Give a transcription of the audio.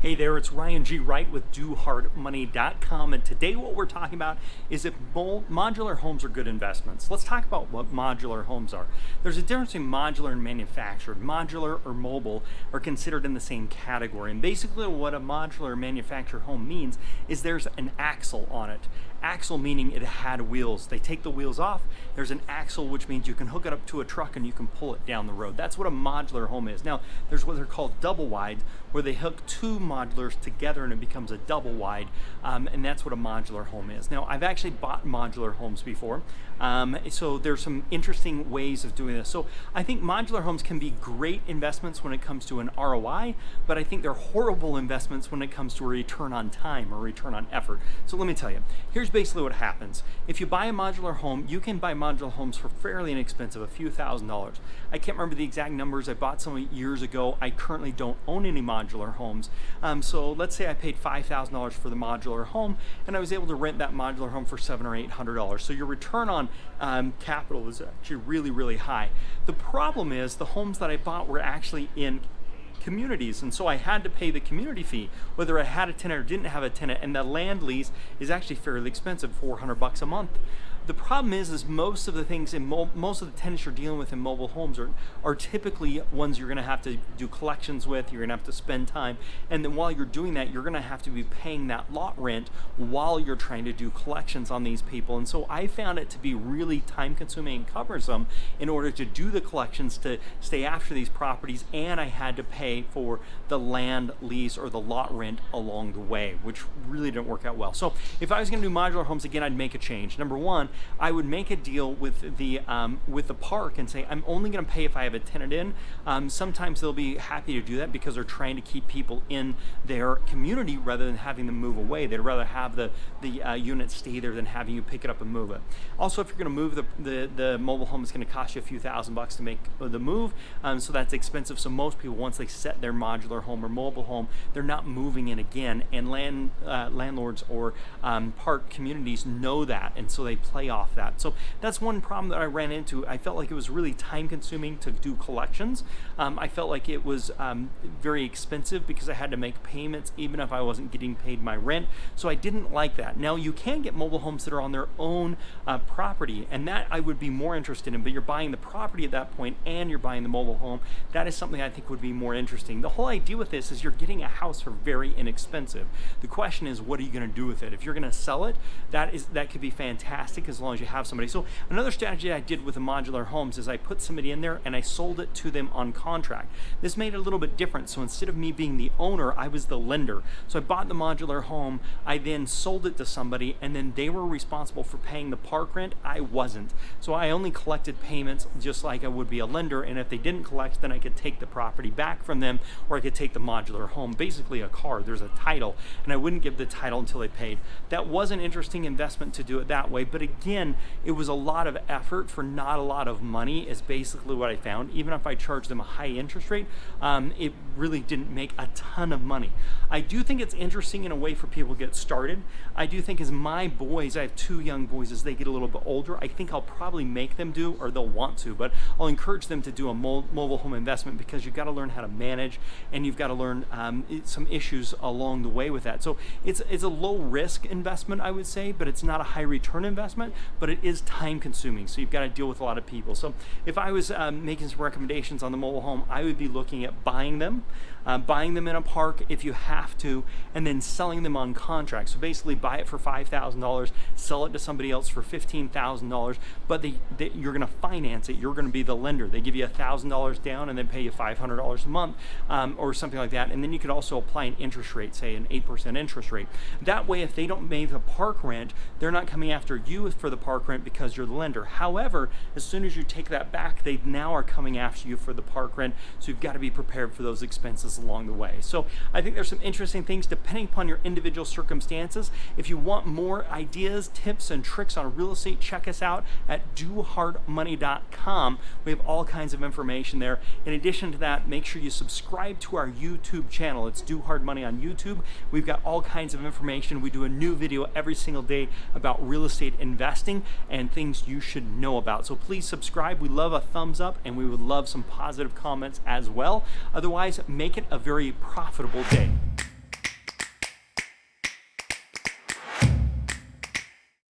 Hey there, it's Ryan G. Wright with DoHardMoney.com, and today what we're talking about is if modular homes are good investments. Let's talk about what modular homes are. There's a difference between modular and manufactured. Modular or mobile are considered in the same category, and basically what a modular manufactured home means is there's an axle on it. Axle meaning it had wheels. They take the wheels off, there's an axle, which means you can hook it up to a truck and you can pull it down the road. That's what a modular home is. Now, there's what they're called double wide, where they hook two modulars together and it becomes a double wide, and that's what a modular home is. Now, I've actually bought modular homes before, so there's some interesting ways of doing this. So I think modular homes can be great investments when it comes to an ROI, but I think they're horrible investments when it comes to a return on time or return on effort. So let me tell you, here's basically what happens. If you buy a modular home, you can buy modular homes for fairly inexpensive, a few $1,000s. I can't remember the exact numbers. I bought some years ago. I currently don't own any modular homes. So let's say I paid $5,000 for the modular home, and I was able to rent that modular home for $700 or $800. So your return on capital is actually really, really high. The problem is the homes that I bought were actually in communities, and so I had to pay the community fee whether I had a tenant or didn't have a tenant, and the land lease is actually fairly expensive, $400 a month. The problem is most of the things in most of the tenants you're dealing with in mobile homes are typically ones you're going to have to do collections with. You're going to have to spend time, and then while you're doing that, you're going to have to be paying that lot rent while you're trying to do collections on these people. And so I found it to be really time consuming and cumbersome in order to do the collections, to stay after these properties, and I had to pay for the land lease or the lot rent along the way, which really didn't work out well. So if I was going to do modular homes again, I'd make a change. Number one, I would make a deal with the park and say, I'm only going to pay if I have a tenant in. Sometimes they'll be happy to do that because they're trying to keep people in their community rather than having them move away. They'd rather have the unit stay there than having you pick it up and move it. Also, if you're going to move the mobile home, it's going to cost you a few $1,000s to make the move, so that's expensive. So most people, once they set their modular home or mobile home, they're not moving in again, and landlords or park communities know that, and so they play off that. So that's one problem that I ran into. I felt like it was really time consuming to do collections. I felt like it was very expensive because I had to make payments even if I wasn't getting paid my rent. So I didn't like that. Now you can get mobile homes that are on their own property, and that I would be more interested in, but you're buying the property at that point and you're buying the mobile home. That is something I think would be more interesting. The whole idea with this is you're getting a house for very inexpensive. The question is, what are you going to do with it? If you're going to sell it, that could be fantastic as long as you have somebody. So another strategy I did with the modular homes is I put somebody in there and I sold it to them on contract. This made it a little bit different. So instead of me being the owner, I was the lender. So I bought the modular home, I then sold it to somebody, and then they were responsible for paying the park rent. I wasn't. So I only collected payments just like I would be a lender, and if they didn't collect, then I could take the property back from them, or I could take the modular home, basically a car. There's a title, and I wouldn't give the title until they paid. That was an interesting investment to do it that way, but again, it was a lot of effort for not a lot of money is basically what I found. Even if I charged them a high interest rate, it really didn't make a ton of money. I do think it's interesting in a way for people to get started. I do think as my boys, I have two young boys, as they get a little bit older, I think I'll probably make them do, or they'll want to, but I'll encourage them to do a mobile home investment because you've got to learn how to manage, and you've got to learn some issues along the way with that. So it's a low risk investment, I would say, but it's not a high return investment, but it is time consuming, so you've got to deal with a lot of people. So if I was making some recommendations on the mobile home, I would be looking at buying them in a park if you have to, and then selling them on contract. So basically buy it for $5,000, sell it to somebody else for $15,000, but you're going to finance it. You're going to be the lender. They give you $1,000 down and then pay you $500 a month, or something like that. And then you could also apply an interest rate, say an 8% interest rate. That way, if they don't pay the park rent, they're not coming after you for the park rent because you're the lender. However, as soon as you take that back, they now are coming after you for the park rent. So you've got to be prepared for those expenses along the way. So I think there's some interesting things depending upon your individual circumstances. If you want more ideas, tips, and tricks on real estate, check us out at DoHardMoney.com. We have all kinds of information there. In addition to that, make sure you subscribe to our YouTube channel. It's Do Hard Money on YouTube. We've got all kinds of information. We do a new video every single day about real estate investing and things you should know about. So please subscribe. We love a thumbs up, and we would love some positive comments as well. Otherwise, make it a very profitable day.